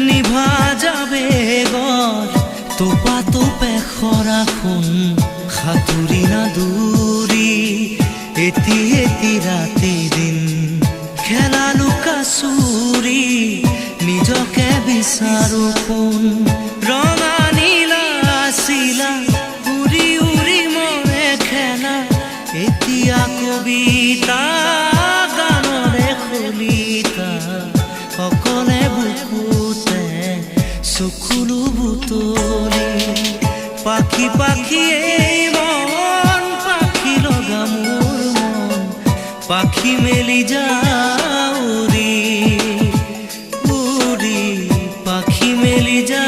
নিভা যাবে গড় তোপা তোপে খৰাখুন সাঁতুৰি নাদুৰি এটি এটি ৰাতি দিন খেলা লুকা চুৰি নিজকে বিচাৰো কোন ৰঙা নীলা চিলা উৰি উৰি মৰে খেলা এতিয়া কবিতা গানৰে খলিতা অকলে বুকুতে চকুলো বুটলি পাখি পাখি এই মন পাখি লগা মোৰ মন পাখি মেলি যাউৰি উৰি পাখি মেলি যা